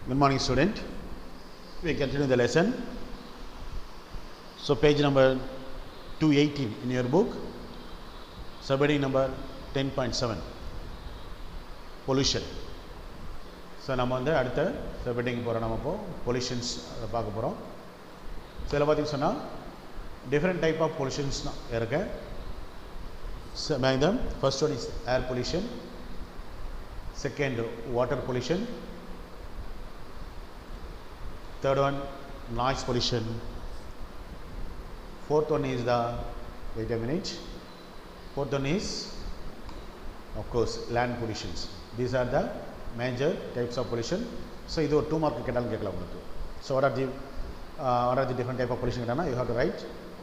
Good morning, student. We continue the lesson. So, page number 218 in your book, subheading number 10.7, pollution. So, நம்ம வந்து அடுத்த subheading போகிறோம். நம்ம இப்போ pollutions பார்க்க போகிறோம். ஸோ இதில் பார்த்தீங்கன்னு சொன்னால் different type of pollutions இருக்கு. So, among them, first one is air pollution, second water pollution, third one noise pollution, fourth one is the, wait a minute, fourth one is of course land pollutions. These are the major types of pollution. So இது ஒரு 2 mark கேட்டாலும் கேட்கலாம் உங்களுக்கு. So what are the different type of pollution கேட்டானா you have to write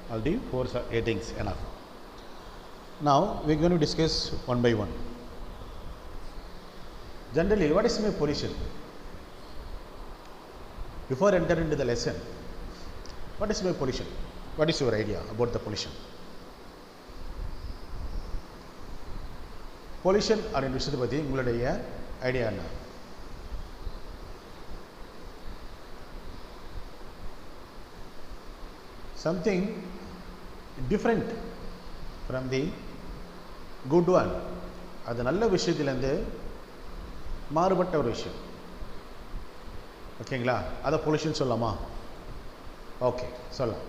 all the 4 headings enough. Now we are going to discuss one by one. Generally, what is pollution? Before entering into the lesson, what is pollution? What is your idea about the pollution? Pollution அப்படின்ற விஷயத்தை பற்றி உங்களுடைய idea என்ன? Something different from the good one. அது நல்ல விஷயத்திலேருந்து மாறுபட்ட ஒரு விஷயம். ஓகேங்களா? அதை பொல்யூஷன் சொல்லலாமா? ஓகே, சொல்லலாம்.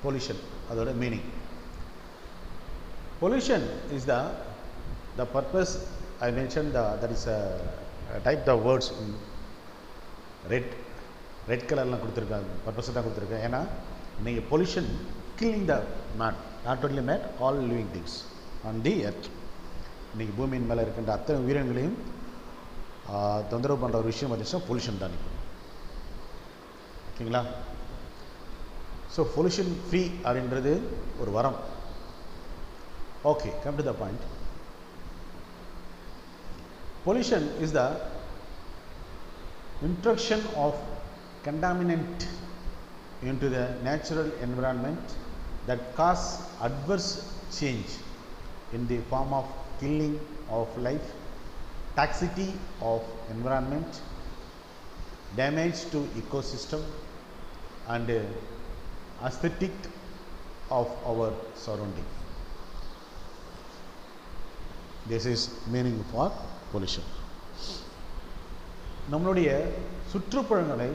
பொல்யூஷன் அதோட meaning. Pollution is the purpose. I mentioned that is a type the words in red கலர்லாம் கொடுத்துருக்காங்க. பர்பஸ் தான் கொடுத்துருக்கேன். ஏன்னா நீங்கள் pollution killing the man, not only man, all living things on the earth. இன்றைக்கி பூமியின் மேலே இருக்கின்ற அத்தனை உயிரினங்களையும் தொந்தரவு பண்ணுற ஒரு விஷயம் பார்த்திங்கன்னா பொல்யூஷன் தான். ஓகேங்களா? ஸோ பொல்யூஷன் ஃப்ரீ அப்படின்றது ஒரு வரம். Okay, come to the point. Pollution is the introduction of contaminant into the natural environment that cause adverse change in the form of killing of life, toxicity of environment, damage to ecosystem, and aesthetic of our surrounding. This is meaning for pollution. நம்மளுடைய சுற்றுப்புறங்களை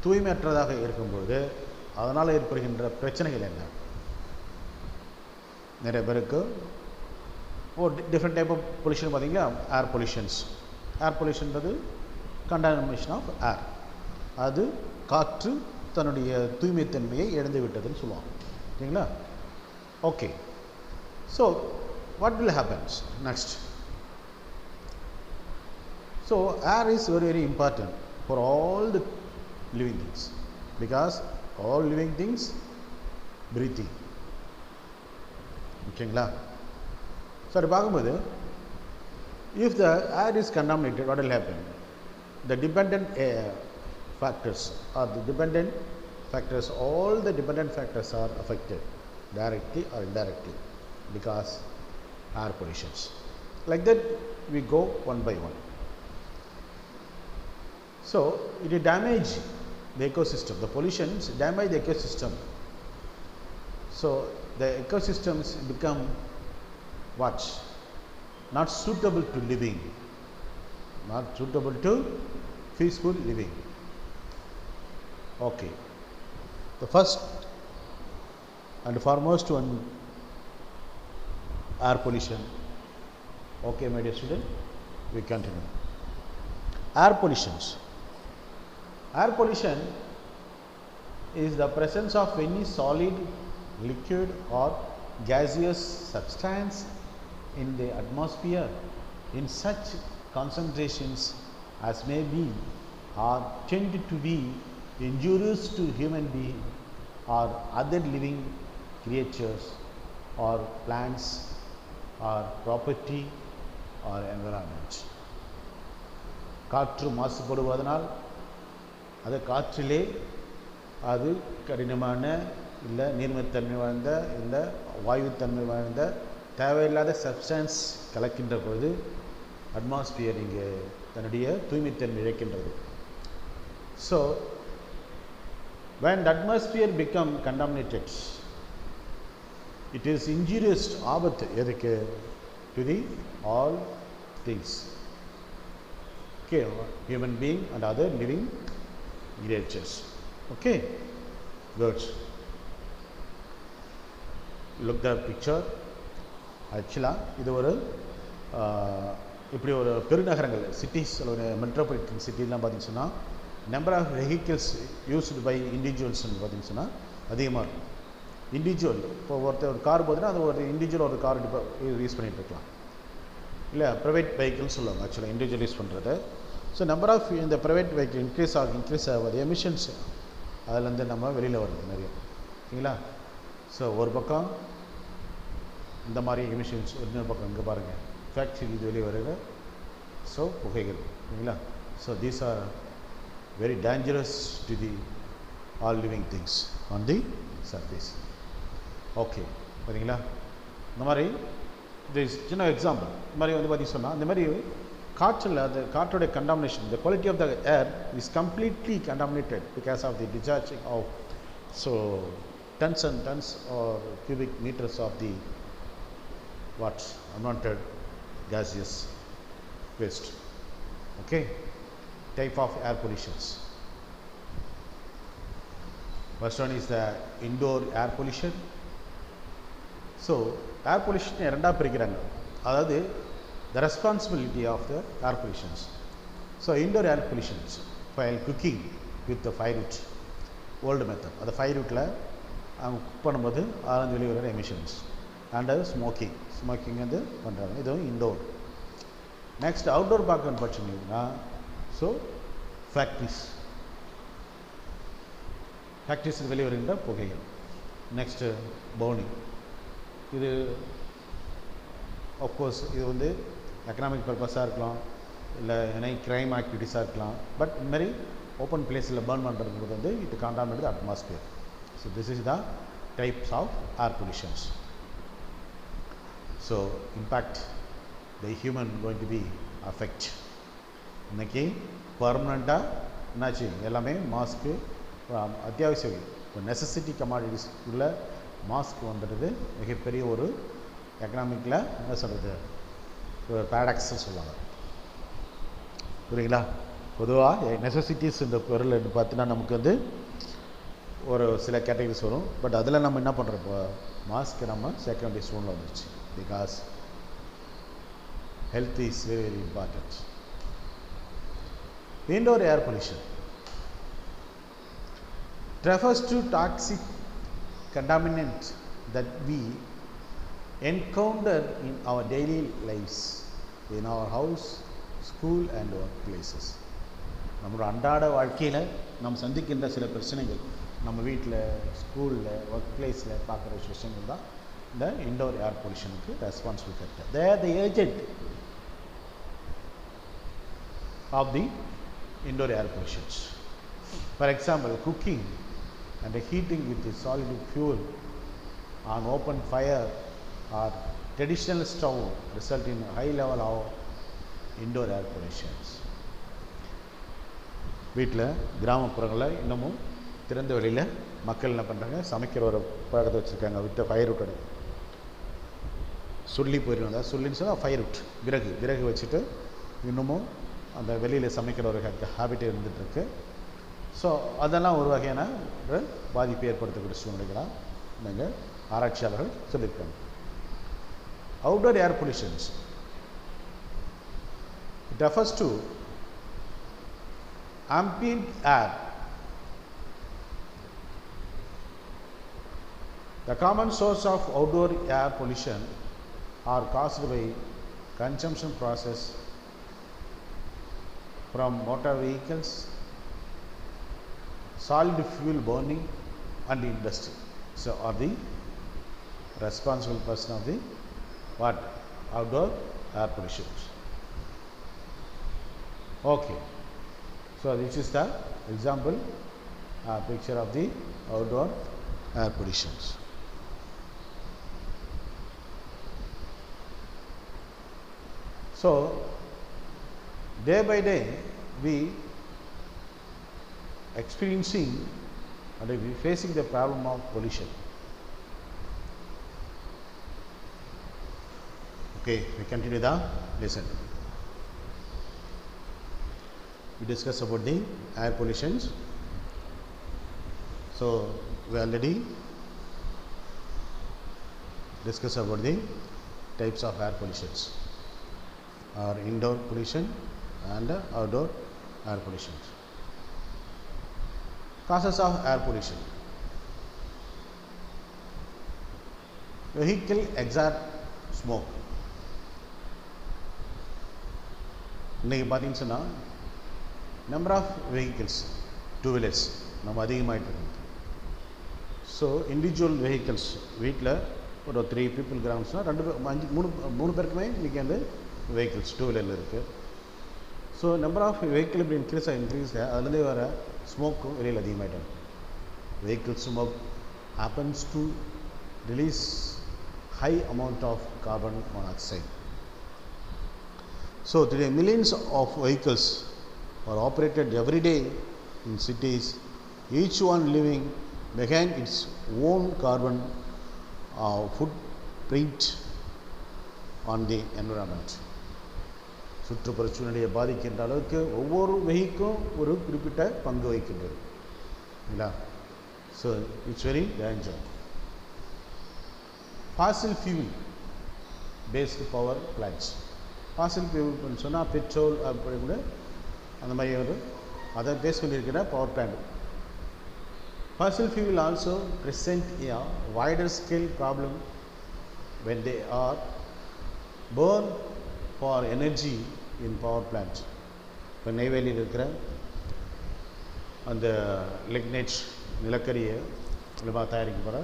தூய்மையற்றதாக இருக்கும்போது அதனால் ஏற்படுகின்ற பிரச்சனைகள் என்ன? நிறைய பேருக்கு different type of pollution பார்த்தீங்கன்னா air pollutions. Air பொல்யூஷன்றது கண்டாமினேஷன் ஆஃப் ஏர். அது காற்று தன்னுடைய தூய்மைத்தன்மையை இழந்து விட்டதுன்னு சொல்லுவாங்க. ஓகேங்களா? Okay, so what will happens next? So air is very very important for all the living things, because all living things breathing. ஓகேங்களா? ஸோ அது பார்க்கும்போது if the air is contaminated, what will happen? The dependent factors or the dependent factors, all the dependent factors are affected directly or indirectly because air pollutions. Like that we go one by one. So it will damage the ecosystem. The pollutions damage the ecosystem. So the ecosystems become what? Not suitable to living, not suitable to peaceful living. Okay, the first and foremost one, air pollution. Okay, my dear student, we continue. Air pollutions. Air pollution is the presence of any solid, liquid or gaseous substance in the atmosphere in such concentrations as may be or tend to be injurious to human being or other living creatures or plants or property or environment. காற்று மாசுபடுவதனால் அது காற்றிலே அது கடினமான இல்லை நீர்மைத்தன்மை வாய்ந்த இல்லை வாயுத்தன்மை வாய்ந்த தேவையில்லாத சப்ஸ்டன்ஸ் கலக்கின்ற பொழுது அட்மாஸ்பியர் இங்கே தன்னுடைய தூய்மைத்தன்மை இழக்கின்றது. So when the atmosphere become contaminated, it is injurious ஆபத்து எதுக்கு? to the all things, okay, human being and other living creatures. Okay, good. Look the picture. ஆக்சுவலா இது ஒரு இப்படி ஒரு பெருநகரங்கள் சிட்டிஸ் ஒரு மெட்ரோபாலிட்டன் சிட்டிலாம் பார்த்தீங்கன்னு சொன்னால் number of vehicles used by இண்டிவிஜுவல்ஸ்னு பார்த்தீங்கன்னு சொன்னால் அதிகமாக இருக்கும். இண்டிவிஜுவல் இப்போ ஒருத்தர் ஒரு கார் போதுன்னா அது ஒரு இண்டிவிஜுவல் ஒரு கார் யூஸ் பண்ணிகிட்டு இருக்கலாம், இல்லை ப்ரைவேட் வெஹிக்கிள்ஸ் சொல்லுவாங்க ஆக்சுவலாக இண்டிவிஜுவல் யூஸ் பண்ணுறது. ஸோ நம்பர் ஆஃப் இந்த ப்ரைவேட் வெஹிக்கிள் இன்க்ரீஸ் ஆகுது, எமிஷன்ஸ் அதுலேருந்து நம்ம வெளியில் வருது நிறைய, ஓகேங்களா. ஸோ ஒரு பக்கம் இந்த மாதிரி எமிஷன்ஸ், இன்னொரு பக்கம் இங்கே பாருங்கள் ஃபேக்ட்ரி இது வெளியே வருது. ஸோ புகைகள், ஓகேங்களா. So these are very dangerous to the all living things on the surface. Okay, பார்த்தீங்களா. இந்த மாதிரி இது சின்ன எக்ஸாம்பிள். இந்த மாதிரி வந்து பார்த்தீங்கன்னா சொன்னால் இந்த மாதிரி காற்றில் அந்த காற்றோடைய contamination, the quality of the air is completely contaminated because of the discharging of so tons and tons or cubic meters of the what unwanted gaseous waste. Okay, type of air pollutions. First one is the indoor air pollution. So air pollution இரண்டா பிரிக்கிறாங்க, அதாவது the responsibility of the air pollutions. So indoor air pollutions while cooking with the firewood, old method, அந்த firewoodல அவங்க cook பண்ணும்போது orange வெளியே வர emissions and smoking வந்து பண்ணுறாங்க, இதுவும் இண்டோர். நெக்ஸ்ட் அவுட்டோர் பார்க்கணும்னு பார்த்தீங்கன்னா ஸோ ஃபேக்ட்ரிஸ் வெளியே வருகின்ற புகைகள். நெக்ஸ்ட்டு பர்னிங், இது ஆஃப்கோர்ஸ் இது வந்து எக்கனாமிக் பர்பஸாக இருக்கலாம், இல்லை என்ன க்ரைம் ஆக்டிவிட்டீஸாக இருக்கலாம். பட் இந்த மாதிரி ஓப்பன் பிளேஸில் பர்ன் பண்ணுறது வந்து இது காண்டாமினேட் atmosphere. So this is the types of air pollutions. So impact the human going to be affect. இன்னைக்கு பர்மனெண்ட்டாக என்னாச்சு எல்லாமே மாஸ்க்கு அத்தியாவசியம், இப்போ நெசசிட்டி கமாடிட்டிஸ் உள்ள மாஸ்க் வந்துடுது மிகப்பெரிய ஒரு எக்கனாமிக்கில் என்ன சொல்கிறது ஒரு பேராடாக்ஸ்ன்னு சொல்லுவாங்க, புரியுங்களா. பொதுவாக நெசசிட்டிஸ் இந்த பொருள் பார்த்தீங்கன்னா நமக்கு வந்து ஒரு சில கேட்டகரிஸ் வரும். பட் அதில் நம்ம என்ன பண்ணுறோம், இப்போ மாஸ்க்கு நம்ம சேர்க்க வேண்டிய சூழ்நிலை வந்துருச்சு because health is very very important. Indoor air pollution refers to toxic contaminant that we encounter in our daily lives in our house, school and workplaces. நம்மளோட அன்றாட வாழ்க்கையில் நாம் சந்திக்கின்ற சில பிரச்சனைகள் நம்ம வீட்டில், ஸ்கூலில், ஒர்க் பிளேஸில் பார்க்குற விஷயங்கள் தான் இந்த இண்டோர் ஏர் பொல்யூஷனுக்கு responsible factor. They are the agent of the indoor air pollutions. For example, cooking and heating with the solid fuel on open fire or traditional stove result in high level of indoor air pollutions. வீட்டில் கிராமப்புறங்களில் இன்னமும் திறந்த வெளியில் மக்கள் என்ன பண்ணுறாங்க, சமைக்கிற ஒரு பழக்கத்தை வச்சுருக்காங்க வித் ஃபயர்வுட்டோட. சொல்லி போயிடும், சொல்லின்னு சொன்னால் ஃபயர்வுட் விறகு வச்சுட்டு இன்னமும் அந்த வெளியில் சமைக்கிற ஒரு ஹேபிட் இருந்துகிட்ருக்கு. ஸோ அதெல்லாம் ஒரு வகையான ஒரு பாதிப்பு ஏற்படுத்தக்கூடிய சூழ்நிலைகளாக நாங்கள் ஆராய்ச்சியாளர்கள் சொல்லியிருக்காங்க. Outdoor air pollutions it refers to ambient air. The common source of outdoor air pollution are caused by consumption process from motor vehicles, solid fuel burning and industry. So are the responsible person of the what outdoor air pollution. Okay, so this is the example picture of the outdoor air pollutions. So day by day we experiencing and we facing the problem of pollution. Okay, we continue the lesson. We discuss about the air pollutions. So we already discuss about the types of air pollutions, or indoor pollution and outdoor air pollution. Causes of air pollution. Vehicle exhaust smoke. இன்னைக்கு பார்த்தீங்கன்னு சொன்னால் number of vehicles two wheelers நம்ம அதிகமாகிட்டு இருக்கு. So individual vehicles வீட்டில் ஒரு 3 people கிராம்ஸ்னால் 3 பேருக்குமே இன்றைக்கி அந்த வெஹிக்கிள்ஸ் டூ வீலரில் இருக்குது. ஸோ நம்பர் ஆஃப் வெஹிக்கிள் இப்படி இன்க்ரீஸ் அதுலேருந்தே வர ஸ்மோக்கும் வெளியில் அதிகமாகிட்டாங்க. Vehicle smoke happens to release high amount of carbon monoxide. So today millions of vehicles are operated every day in cities, each one leaving behind its own carbon footprint on the environment. சுற்றுப்புற சூழ்நிலையை பாதிக்கின்ற அளவுக்கு ஒவ்வொரு வெஹிக்கும் ஒரு குறிப்பிட்ட பங்கு வகிக்கின்றது இல்லையா. So it's very danger. Fossil fuel based power plants. Fossil ஃபியூல்னு சொன்னால் பெட்ரோல் அப்படி கூட அந்த மாதிரி ஒரு அதை பேஸ் பண்ணியிருக்கிற power plant. Fossil fuel also present a wider scale problem when they are burned for energy in power plants. இப்போ நெய்வேலியில் இருக்கிற அந்த லிக்னைட் நிலக்கரியை மூலமாக தயாரிக்கப்படுற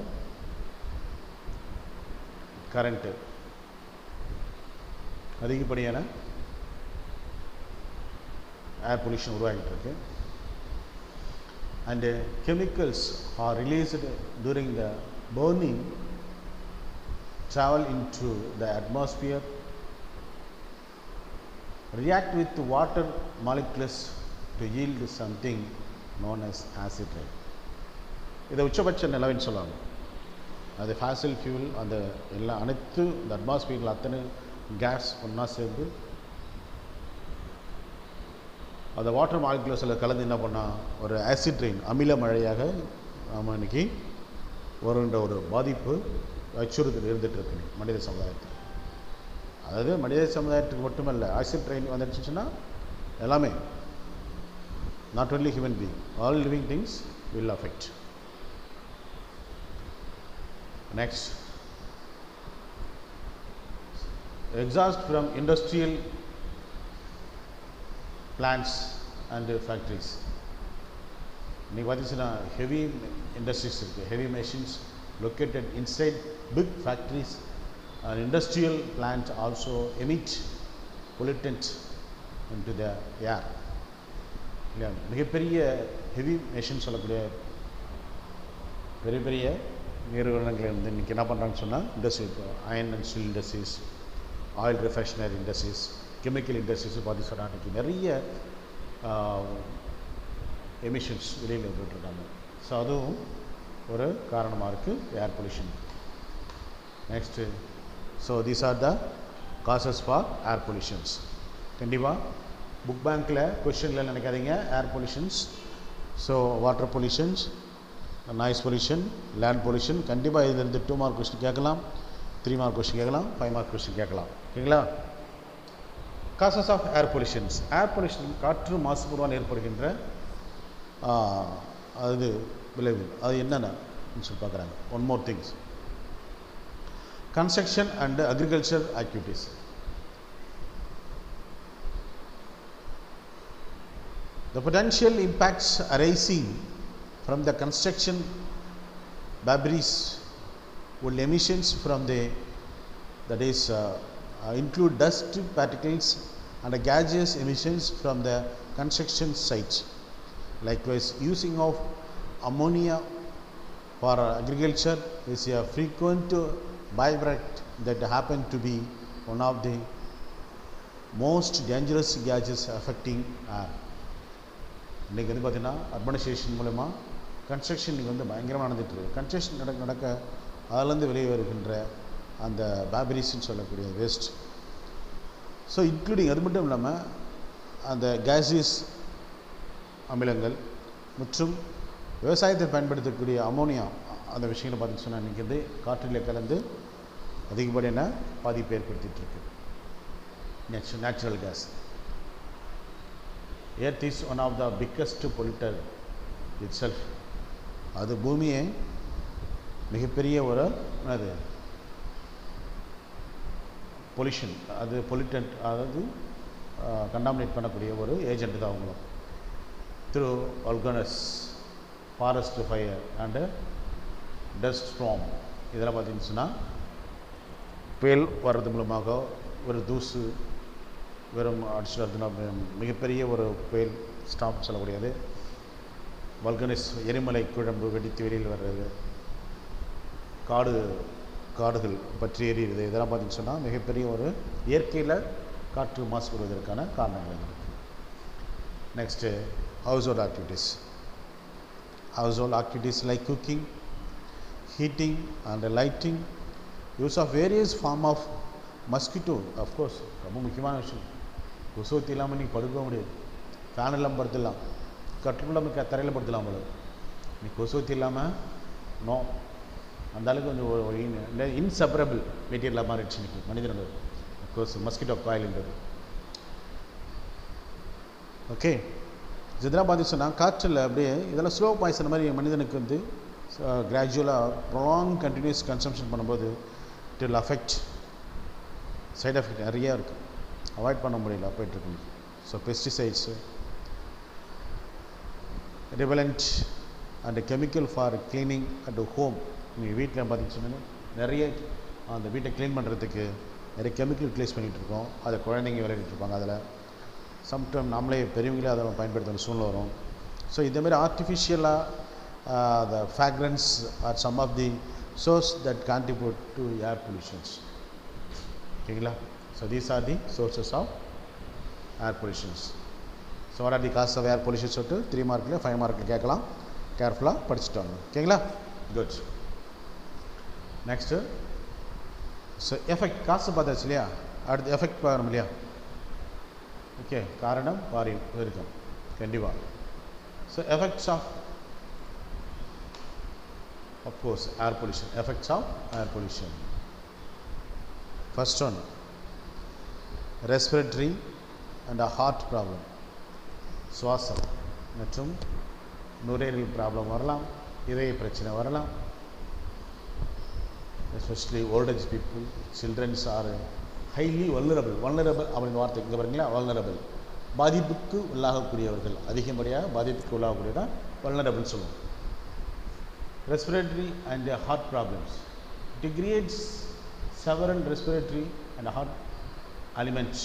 கரண்ட்டு அதிகப்படியான ஏர் பொல்யூஷன் உருவாகிட்டு இருக்கு. And chemicals are released during the burning travel into the atmosphere, react with water molecules to yield something known as acid rain. இதை உச்சபட்ச நிலவுன்னு சொல்லுவாங்க. அது ஃபாசில் ஃபியூல் அந்த எல்லா அனைத்து இந்த அட்மாஸ்பியரில் அத்தனை கேஸ் ஒன்றா சேர்ந்து அந்த வாட்டர் மாலிகுலஸில் கலந்து என்ன பண்ணால் ஒரு ஆசிட் ரெயின் அமில மழையாக நாம் இன்றைக்கி வருகின்ற ஒரு பாதிப்பு அச்சுறுத்தல் இருந்துகிட்ருக்கு மனித சமுதாயத்துக்கு. அதாவது மனித சமுதாயத்துக்கு மட்டுமல்ல, ஆசிட் ரெயின் வந்துடுச்சுன்னா எல்லாமே, not only human being, all living things will affect. Next, exhaust from industrial plants and factories. இன்னைக்கு பார்த்தீங்கன்னா ஹெவி இண்டஸ்ட்ரீஸ் இருக்குது, heavy machines located inside big factories and industrial plants also emit pollutant into the air. இல்லையா, மிகப்பெரிய heavy machine சொல்லக்கூடிய பெரிய பெரிய நிறுவனங்கள் வந்து இன்றைக்கி என்ன பண்ணுறாங்கன்னு சொன்னால் industry, iron and steel industries, oil refinery industries, chemical industries பார்த்து சொன்னால் இன்றைக்கி நிறைய எமிஷன்ஸ் வெளியில் விட்டுருக்காங்க. ஸோ அதுவும் ஒரு காரணமாக இருக்குது air pollution. Next, so these are the causes for air pollutions. கண்டிப்பாக புக் பேங்க்கில் கொஷனில் நினைக்காதீங்க ஏர் pollutions. So water pollutions, noise pollution, land pollution, கண்டிப்பாக இதிலிருந்து 2 மார்க் கொஸ்டின் கேட்கலாம், 3 மார்க் கொஸ்டின் கேட்கலாம், 5 மார்க் கொஸ்டின் கேட்கலாம். ஓகேங்களா? Causes of air pollutions. Air pollution காற்று மாசுபாடுவால் ஏற்படுகின்ற அது விளைவு, அது என்னென்ன சொல்லி பார்க்குறாங்க. One more things, construction and agriculture activities. The potential impacts arising from the construction debris will emissions from that is include dust particles and gaseous emissions from the construction sites. Likewise, using of ammonia for agriculture is a frequent byproduct that happen to be one of the most dangerous gases affecting air. இன்றைக்கி வந்து பார்த்திங்கன்னா urbanisation மூலமா construction இன்றைக்கி வந்து பயங்கரமாக நடந்துகிட்ருக்கு. Construction நடக்க அதிலேருந்து வெளியே வருகின்ற அந்த பேபரிஸ்ன்னு சொல்லக்கூடிய வேஸ்ட், ஸோ இன்க்ளூடிங் அது மட்டும் இல்லாமல் அந்த கேஸியஸ் அமிலங்கள் மற்றும் விவசாயத்தில் பயன்படுத்தக்கூடிய அமோனியா அந்த விஷயங்களை பார்த்திங்க சொன்னால் இன்றைக்கி வந்து காற்றில் கலந்து அதிகப்படியான பாதிப்பை ஏற்படுத்திகிட்ருக்கு. Natural gas. Earth is one of the biggest polluter itself. அது பூமியை மிகப்பெரிய ஒரு அது பொல்யூஷன், அது பொல்யூட்டன்ட், அதாவது கண்டாமினேட் பண்ணக்கூடிய ஒரு ஏஜென்ட் தான் அவங்களும். Through organs, forest fire and dust storm, இதெல்லாம் பார்த்திங்கன்னு சொன்னால் புயல் வர்றது மூலமாக ஒரு தூசு வெறும் அடிச்சுட்டு வருதுன்னா மிகப்பெரிய ஒரு புயல் ஸ்டார்ம் சொல்லக்கூடியது. வல்கனஸ், எரிமலை குழம்பு வெடித்து வெளியில் வர்றது, காடுகள் பற்றி எரியுது, இதெல்லாம் பார்த்திங்கன்னு சொன்னால் மிகப்பெரிய ஒரு இயற்கையில் காற்று மாசுபடுவதற்கான காரணங்கள் இருக்குது. Next household activities. Household activities like cooking, heating and lighting, use of various form of mosquito, of course ரொம்ப முக்கியமான விஷயம். கொசுவத்தி இல்லாமல் நீ படுக்க முடியாது. ஃபேன் இல்லாமல் படுத்துடலாம், கட்டில் இல்லாமல் தரையில் படுத்தலாம். போல நீ கொசுவத்தி இல்லாமல் நோ, அந்த அளவுக்கு கொஞ்சம் இன்செப்பரபிள் மெட்டீரியலாக மாறிடுச்சு இன்றைக்கி மனிதனோட கொசு, மஸ்கிட்டோ காயில்ன்றது. ஓகே, இதெல்லாம் பார்த்து சொன்னால் காற்றில் அப்படியே இதெல்லாம் ஸ்லோ பாய்சன் மாதிரி மனிதனுக்கு வந்து கிராஜுவலாக ப்ராங் கண்டினியூஸ் கன்சம்ஷன் பண்ணும்போது it will affect, side effect நிறையா இருக்குது, அவாய்ட் பண்ண முடியல போய்ட்டுருக்கு. So pesticides, repellent and chemical for cleaning at home. நீங்கள் வீட்டில் பார்த்திங்கன்னு சொன்னால் நிறைய அந்த வீட்டை க்ளீன் பண்ணுறதுக்கு நிறைய கெமிக்கல் ப்ளேஸ் பண்ணிகிட்ருக்கோம். அதை குழந்தைங்க விளையாடிட்டுருப்பாங்க. அதில் சம்டைம் நம்மளே பெரியவங்களே அதை பயன்படுத்துகிற சூழ்நிலை வரும். ஸோ இதேமாதிரி ஆர்டிஃபிஷியலாக the fragrance are some of the source that contribute to air pollutions. ஓகேங்களா? So these are the sources of air pollutions. So what are the causes of air pollution? சொல்லிட்டு 3 மார்க்கில் 5 மார்க்கில் கேட்கலாம். கேர்ஃபுல்லாக படிச்சுட்டு வாங்க. ஓகேங்களா? குட். நெக்ஸ்ட்டு ஸோ எஃபெக்ட், காசு பார்த்தாச்சு இல்லையா? அடுத்து எஃபெக்ட் பார்க்கணும் இல்லையா? ஓகே, காரணம் பாரியம் இருக்கும் கண்டிப்பாக. So effects of course air pollution, effects of air pollution. First one, respiratory and a heart problem. சுவாசம் மற்றும் நுரையீரல் ப்ராப்ளம் வரலாம், இதய பிரச்சனை வரலாம். Especially old age people, childrens are highly vulnerable. அப்படின்னு வார்த்தை இங்கே பாருங்களா, வல்னரபிள், பாதிப்புக்கு உள்ளாகக்கூடியவர்கள், அதிகப்படியாக பாதிப்புக்கு உள்ளாகக்கூடியதான் வல்னரபிள்னு சொல்லுவோம். Respiratory and heart problems. It creates several respiratory and heart ailments.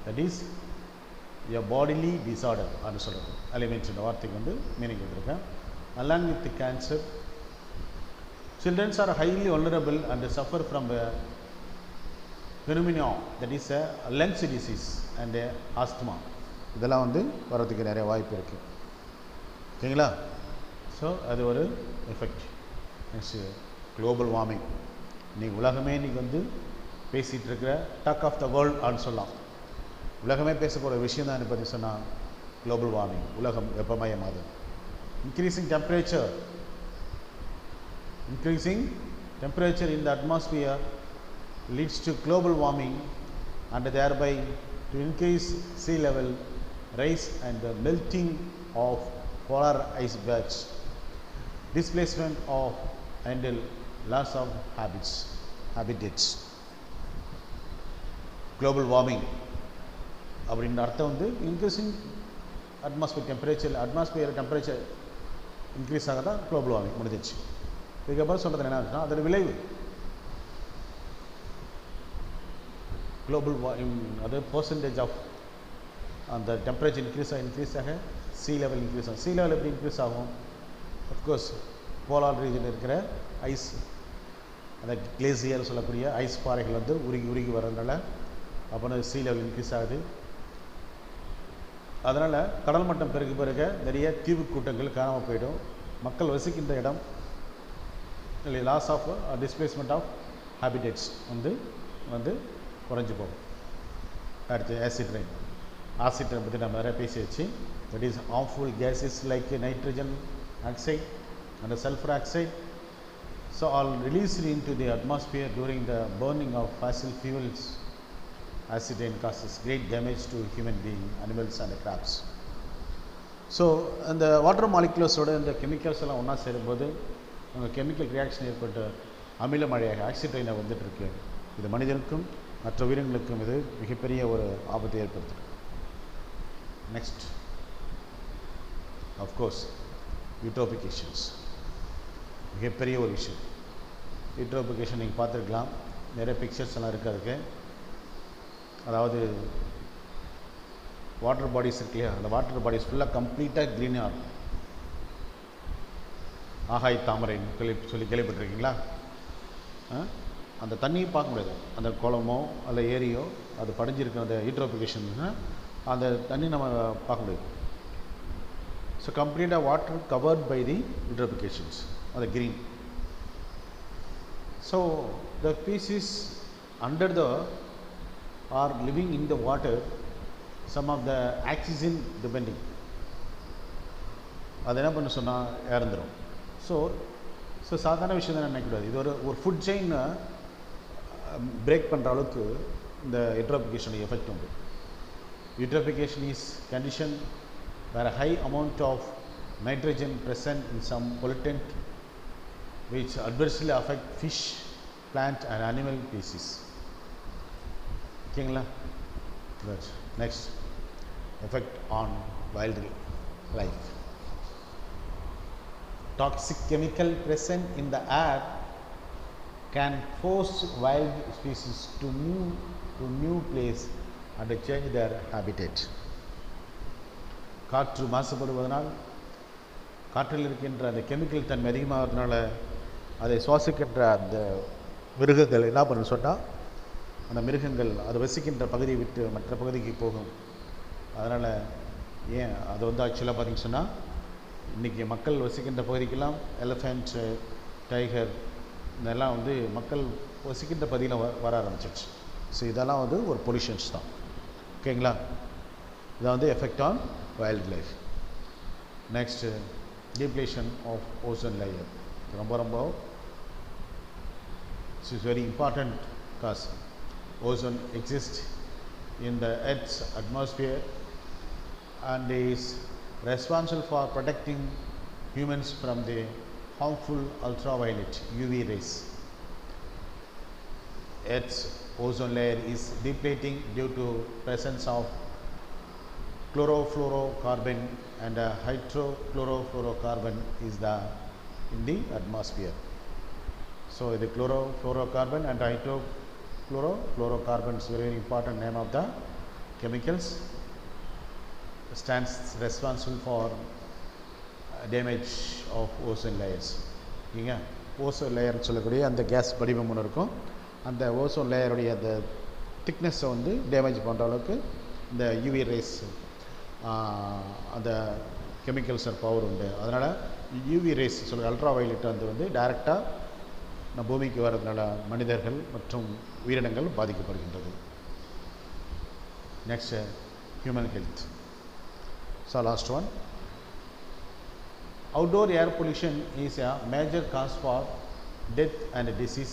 That is a bodily disorder. அது சொல்கிறது ailments இந்த வார்த்தைக்கு வந்து மீனிங் கொடுத்துருக்கேன். Along with the cancer, children are highly vulnerable and suffer from a pneumonia, that is a lungs disease and asthma. இதெல்லாம் வந்து வரதுக்கு நிறைய வாய்ப்பு இருக்குது. ஓகேங்களா? ஸோ அது ஒரு எஃபெக்ட். Next global warming. இன்றைக்கி உலகமே இன்றைக்கி வந்து பேசிகிட்டு இருக்கிற டாக் ஆஃப் த வேர்ல்ட் அப்படின்னு சொல்லலாம். உலகமே பேசக்கூடிய விஷயம் தான் பற்றி சொன்னால் குளோபல் வார்மிங், உலகம் வெப்பமயமாகுது. Increasing temperature in the atmosphere leads to global warming and thereby to increase sea level rise and the melting of polar icebergs, displacement of and loss of habitats. Global warming அப்படின்ற அர்த்தம் வந்து increasing atmosphere temperature increase ஆக தான் global warming முடிஞ்சிச்சு. இதுக்கப்புறம் சொல்கிறது என்ன ஆச்சுன்னா அதோட விளைவு குளோபல் அது பர்சன்டேஜ் ஆஃப் அந்த டெம்பரேச்சர் இன்க்ரீஸ் ஆக sea level இன்க்ரீஸ் ஆகும். sea level எப்படி இன்க்ரீஸ் ஆகும்? அஃப்கோர்ஸ் போலார் ரீஜனில் இருக்கிற ஐஸ், அந்த கிளேசியர் சொல்லக்கூடிய ஐஸ் பாறைகள் வந்து உருகி வரதுனால அப்போனா சீ லெவல் இன்க்ரீஸ் ஆகுது. அதனால் கடல் மட்டம் பெருக நிறைய தீவு கூட்டங்கள் காணாமல் போயிடும். மக்கள் வசிக்கின்ற இடம் loss of displacement of habitats வந்து குறைஞ்சி போகும். அடுத்து ஆசிட் ரெயின். ஆசிட் ரெயின் பற்றி நம்ம நிறைய பேசியாச்சு. That is harmful gases like nitrogen oxide and sulphur oxide. So all released into the atmosphere during the burning of fossil fuels. Acid rain causes great damage to human beings, animals and crabs. So அந்த water மாலிகுலஸோட இந்த chemicals எல்லாம் ஒன்றா சேரும்போது அங்கே chemical reaction ஏற்பட்டு அமில மழையாக acid ரெயினாக வந்துட்டு இருக்கு. இது மனிதனுக்கும் மற்ற உயிரினங்களுக்கும் இது மிகப்பெரிய ஒரு ஆபத்தை ஏற்படுத்தும். நெக்ஸ்ட் ஆஃப்கோர்ஸ் யூட்ரோபிகேஷன்ஸ் மிகப்பெரிய ஒரு விஷயம். யூட்ரோபிகேஷன் நீங்கள் பார்த்துருக்கலாம், நிறைய பிக்சர்ஸ் எல்லாம் இருக்குது அதுக்கு. அதாவது வாட்டர் பாடிஸ் இருக்கு இல்லையா, அந்த வாட்டர் பாடிஸ் ஃபுல்லாக கம்ப்ளீட்டாக க்ரீனாக இருக்கும். ஆகாய் தாமரைன்னு சொல்லி கேள்விப்பட்டிருக்கீங்களா? அந்த தண்ணியை பார்க்க முடியாது. அந்த குளமோ அல்ல ஏரியோ அது படிஞ்சிருக்கிற அந்த யூட்ரோபிகேஷன்னா அந்த தண்ணி நம்ம பார்க்க முடியாது. ஸோ கம்ப்ளீட்டாக water covered by the eutrophications, the green. So the species under the are living in the water, some of the oxygen depending. அது என்ன பண்ண சொன்னால் இறந்துடும். ஸோ சாதாரண விஷயம் தான் நினைக்கக்கூடாது. இது ஒரு ஃபுட் செயின் பிரேக் பண்ணுற அளவுக்கு இந்த யூட்ரோபிகேஷன் எஃபெக்ட் உண்டு. Eutrophication is condition where a high amount of nitrogen present in some pollutant which adversely affect fish, plant and animal species. ஓகேங்களா? Next, effect on wildlife. Toxic chemical present in the air can force wild species to move to new place and change their habitat. காற்று மாசுபடுவதனால் காற்றில் இருக்கின்ற அந்த chemical தன்மை அதிகமாகிறதுனால அதை சுவாசிக்கின்ற அந்த மிருகங்கள் என்ன பண்ண சொன்னால் அந்த மிருகங்கள் அது வசிக்கின்ற பகுதியை விட்டு மற்ற பகுதிக்கு போகும். அதனால் ஏன் அது வந்து ஆக்சுவலாக பார்த்திங்கன்னு சொன்னால் இன்றைக்கி மக்கள் வசிக்கின்ற பகுதிக்கெல்லாம் எலிஃபெண்ட், டைகர் இதெல்லாம் வந்து மக்கள் வசிக்கின்ற பகுதியில் வர ஆரம்பிச்சிடுச்சு. ஸோ இதெல்லாம் வந்து ஒரு பொல்யூஷன்ஸ் தான். ஓகேங்களா? இதான் வந்து effect on wild life. Next, depletion of ozone layer. ரொம்ப this is very important because ozone exists in the Earth's atmosphere and is responsible for protecting humans from the harmful ultraviolet UV rays. Earth's ozone layer is depleting due to presence of chlorofluorocarbon and hydrochlorofluorocarbon is in the atmosphere. So the chlorofluorocarbon and hydrochlorofluorocarbon is very important name of the chemicals, stands responsible for damage of ozone layers. இங்கே ozone layer சொல்லக்கூடிய அந்த case படிவம் ஒன்று இருக்கும். அந்த ozone லேயருடைய அந்த திக்னஸை வந்து damage பண்ணுற அளவுக்கு இந்த யூவி ரேஸ் அந்த கெமிக்கல்ஸ் பவர் உண்டு. அதனால் யூவி ரேஸ் சொல்ல அல்ட்ரா வயலட் அது வந்து டைரெக்டாக நம்ம பூமிக்கு வர்றதுனால மனிதர்கள் மற்றும் உயிரினங்கள் பாதிக்கப்படுகின்றது. Next, human health. So last one, outdoor air pollution is a major cause for death and disease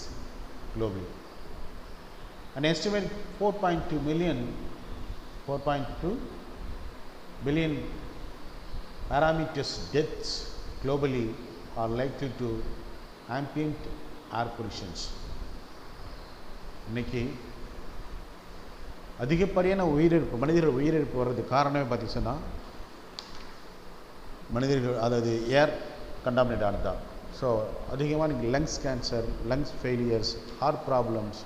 globally. An estimated 4.2 billion parameters deaths globally are likely to ambient air pollutions. இன்னைக்கு அதிகப்படியான மனிதர்கள் உயிரிழப்பு வர்றதுக்கு காரணமே பார்த்தீங்கன்னா மனிதர்கள் அதாவது ஏர் கண்டாமினேட் ஆனதுதான். ஸோ அதிகமாக lungs cancer, lungs failures, heart problems,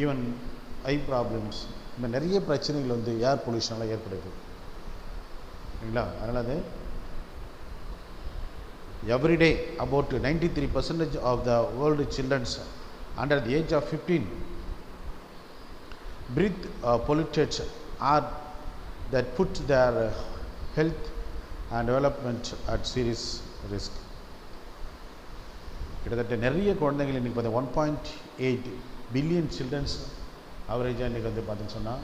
even eye problems, இந்த நிறைய பிரச்சனைகள் வந்து ஏர் பொல்யூஷனால் ஏற்படுது இல்லைங்களா? அதனால் அது everyday about 93% of the world childrens under the age of 15 breathe polluted air that put their health and development at serious risk. கிட்டத்தட்ட நிறைய குழந்தைகள் இன்றைக்கி பார்த்து 1.8 பில்லியன் சில்ட்ரன்ஸ் அவரேஜாக இன்றைக்கி வந்து பார்த்தின்னு சொன்னால்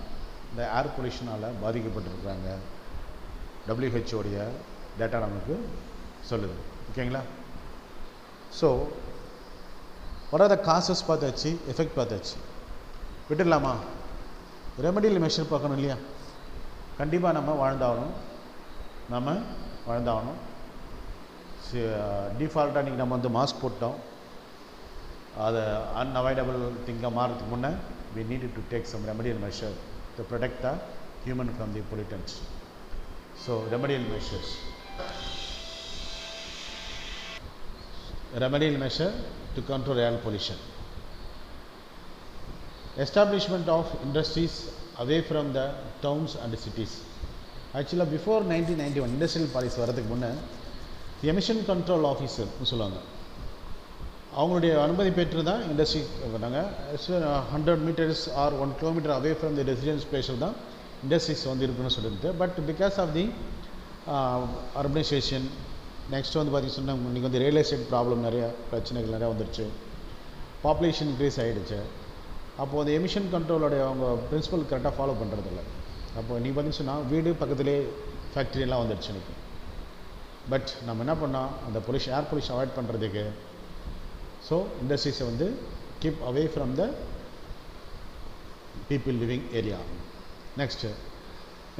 இந்த ஏர் பொல்யூஷனால் பாதிக்கப்பட்டிருக்கிறாங்க. டபிள்யூஹெச்ஓடைய டேட்டா நமக்கு சொல்லுது. ஓகேங்களா? So what are the causes பார்த்தாச்சு, எஃபெக்ட் பார்த்தாச்சு. விட்டுடலாமா? ரெமடியல் மெஷர் பார்க்கணும் இல்லையா? கண்டிப்பாக நம்ம வாழ்ந்தாகணும். டிஃபால்ட்டாக இன்றைக்கி நம்ம வந்து மாஸ்க் போட்டோம். அதை அன்அவாய்டபிள் திங்காக மாறதுக்கு முன்னே we needed to take some remedial measure to protect the human from the pollutants. So remedial measures. Remedial measure to control air pollution. Establishment of industries away from the towns and cities. Actually before 1991 industrial policy வரதுக்கு முன்னே emission control officer சொல்லுவாங்க. அவங்களுடைய அனுமதி பெற்று தான் industry பண்ணாங்க. 100 metres or 1 kilometre away from the residence பிளேஸில் தான் இண்டஸ்ட்ரீஸ் வந்து இருக்குன்னு சொல்லிட்டு. But because of the urbanisation, next வந்து பார்த்திங்க சொன்னால் இன்றைக்கி வந்து ரியல் எஸ்டேட் ப்ராப்ளம் நிறையா பிரச்சனைகள் நிறையா வந்துருச்சு. பாப்புலேஷன் இன்க்ரீஸ் ஆகிடுச்சு. அப்போது அந்த எமிஷன் கண்ட்ரோலோடைய அவங்க பிரின்சிபல் கரெக்டாக ஃபாலோ பண்ணுறதில்ல. அப்போது நீ பார்த்திங்க சொன்னால் வீடு பக்கத்துலேயே ஃபேக்ட்ரியெல்லாம் வந்துடுச்சு எனக்கு. பட் நம்ம என்ன பண்ணோம், அந்த பொல்யூஷன் ஏர் பொல்யூஷன் அவாய்ட் பண்ணுறதுக்கு ஸோ இண்டஸ்ட்ரீஸை வந்து keep away from the people living area. Next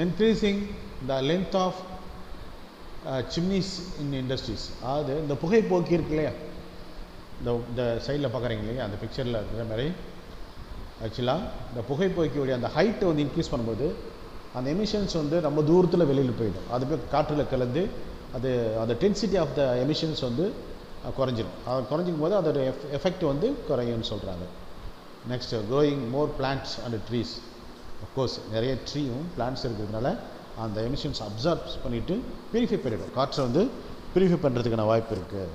increasing the length of chimneys in industries. அதாவது இந்த புகைப்போக்கி இருக்கு இல்லையா, இந்த சைடில் பார்க்குறீங்க இல்லையா, அந்த பிக்சரில் இருக்கிற மாதிரி ஆக்சுவலாக இந்த புகைப்போக்கியோடைய அந்த ஹைட்டை வந்து இன்க்ரீஸ் பண்ணும்போது அந்த எமிஷன்ஸ் வந்து ரொம்ப தூரத்தில் வெளியில் போயிடும். அது போய் காற்றில் கலந்து அது அந்த டென்சிட்டி ஆஃப் த எமிஷன்ஸ் வந்து குறைஞ்சிடும். அது குறைஞ்சிக்கும் போது அதோட எஃபெக்ட் வந்து குறையும்னு சொல்கிறாங்க. Next growing more plants and trees. Of course நிறைய ட்ரீயும் பிளான்ட்ஸ் இருக்கிறதுனால அந்த எமிஷன்ஸ் அப்சார்ப் பண்ணிவிட்டு பியூரிஃபை பண்ணிடும். காற்றை வந்து பியூரிஃபை பண்ணுறதுக்கான வாய்ப்பு இருக்குது.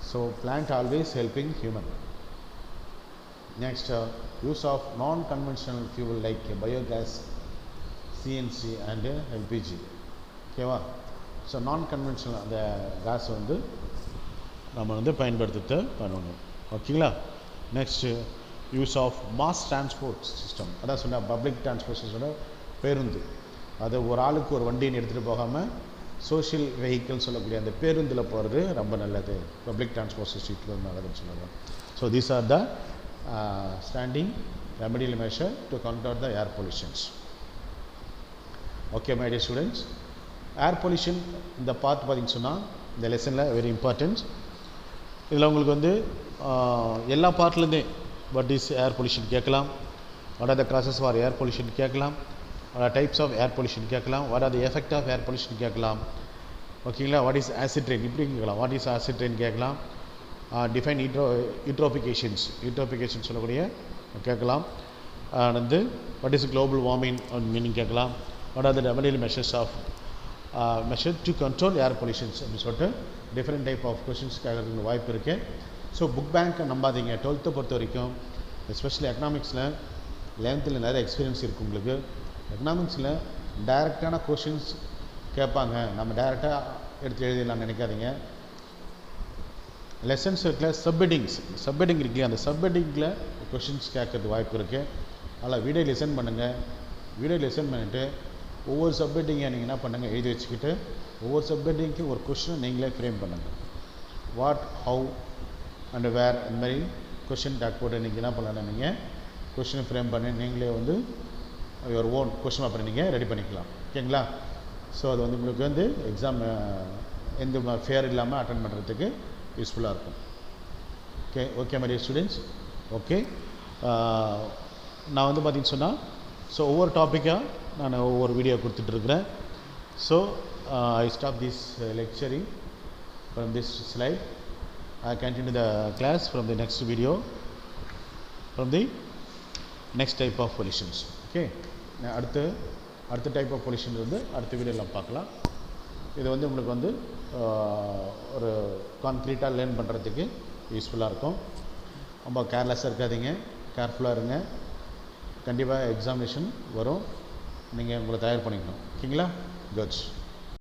So plant always helping human. Next use of non conventional fuel like biogas, CNC and LPG. ஓகேவா? ஸோ நான் கன்வென்ஷனல் அந்த கேஸ் வந்து நம்ம வந்து பயன்படுத்த பண்ணணும். ஓகேங்களா? Next use of mass transport system. அதான் சொன்னால் பப்ளிக் டிரான்ஸ்போர்ட் சிஸ்டம், பேருந்து. அது ஒரு ஆளுக்கு ஒரு வண்டின்னு எடுத்துகிட்டு போகாமல் சோஷியல் வெஹிக்கிள்னு சொல்லக்கூடிய அந்த பேருந்தில் போகிறது ரொம்ப நல்லது. பப்ளிக் டிரான்ஸ்போர்ட் சிஸ்டத்தில் நல்லதுன்னு சொல்லுவாங்க. So these are the standing remedial measure to control the air pollutions. Okay my dear students, air pollution இந்த பார்ட் பார்த்திங்க சொன்னால் இந்த லெசனில் வெரி இம்பார்ட்டன்ட். இதில் உங்களுக்கு வந்து எல்லா பார்ட்லேருந்தே வாட் இஸ் ஏர் பொல்யூஷன் கேட்கலாம், what are the causes for air pollution கேட்கலாம், what are types of air pollution கேட்கலாம், what are the effect of air pollution கேட்கலாம். ஓகேங்களா? வாட் இஸ் ஆசிட் ரெயின் இப்படி கேட்கலாம், வாட் இஸ் ஆசிட் ரெயின் கேட்கலாம். Define eutrophications சொல்லக்கூடிய கேட்கலாம். வந்து what is global warming meaning கேட்கலாம். What are the remedial measures of measure to control air pollutions அப்படின்னு சொல்லிட்டு டிஃப்ரெண்ட் டைப் ஆஃப் கொஷின்ஸ் கேட்கறதுக்கு வாய்ப்பு இருக்குது. ஸோ புக் பேங்க்கை நம்பாதீங்க. 12th பொறுத்த வரைக்கும் எஸ்பெஷலி எக்கனாமிக்ஸில் 11th நிறைய எக்ஸ்பீரியன்ஸ் இருக்குது உங்களுக்கு. எக்கனாமிக்ஸில் டைரெக்டான கொஷின்ஸ் கேட்பாங்க, நம்ம டைரெக்டாக எடுத்து எழுதிடலாம் நினைக்காதீங்க. லெசன்ஸ் இருக்குல்ல, சப்ஹெட்டிங் இருக்குல்லையா, அந்த சப்ஹெட்டிங்கில் கொஷின்ஸ் கேட்கறது வாய்ப்பு இருக்குது. அதில் வீடியோ லிசன் பண்ணுங்கள். வீடியோ லிசன் பண்ணிவிட்டு ஒவ்வொரு சப்ஹெட்டிங்கை நீங்கள் என்ன பண்ணுங்கள், எழுதி வச்சுக்கிட்டு ஒவ்வொரு சப்ஹெட்டிங்க்கு ஒரு கொஷினை நீங்களே ஃப்ரேம் பண்ணுங்கள். வாட், ஹவு அண்ட் வேர் அந்த மாதிரி கொஷின் டேக் போட்டு நீங்கள் என்ன பண்ணலாம், நீங்கள் கொஷினை ஃப்ரேம் பண்ணி நீங்களே வந்து யுவர் ஓன் கொஷின் அப்புறம் நீங்கள் ரெடி பண்ணிக்கலாம். ஓகேங்களா? ஸோ அது வந்து உங்களுக்கு வந்து எக்ஸாம் எந்த ஃபேர் இல்லாமல் அட்டன் பண்ணுறதுக்கு யூஸ்ஃபுல்லாக இருக்கும். Okay my dear students. Okay, நான் வந்து பார்த்திங்கன்னு சொன்னால் ஸோ ஒவ்வொரு டாப்பிக்காக நான் ஒவ்வொரு வீடியோ கொடுத்துட்ருக்குறேன். So I stop this lecturing from this slide. I continue the class from the next video from the next type of pollutions. Okay, அடுத்த டைப் ஆஃப் பொல்யூஷன் வந்து அடுத்த வீடியோவில் பார்க்கலாம். இது வந்து உங்களுக்கு வந்து ஒரு கான்க்ரீட்டாக லேர்ன் பண்ணுறதுக்கு யூஸ்ஃபுல்லாக இருக்கும். ரொம்ப கேர்லெஸ்ஸாக இருக்காதீங்க, கேர்ஃபுல்லாக இருங்க. கண்டிப்பாக எக்ஸாமினேஷன் வரும், நீங்கள் உங்களை தயார் பண்ணிக்கணும். ஓகேங்களா? குட்ஸ்.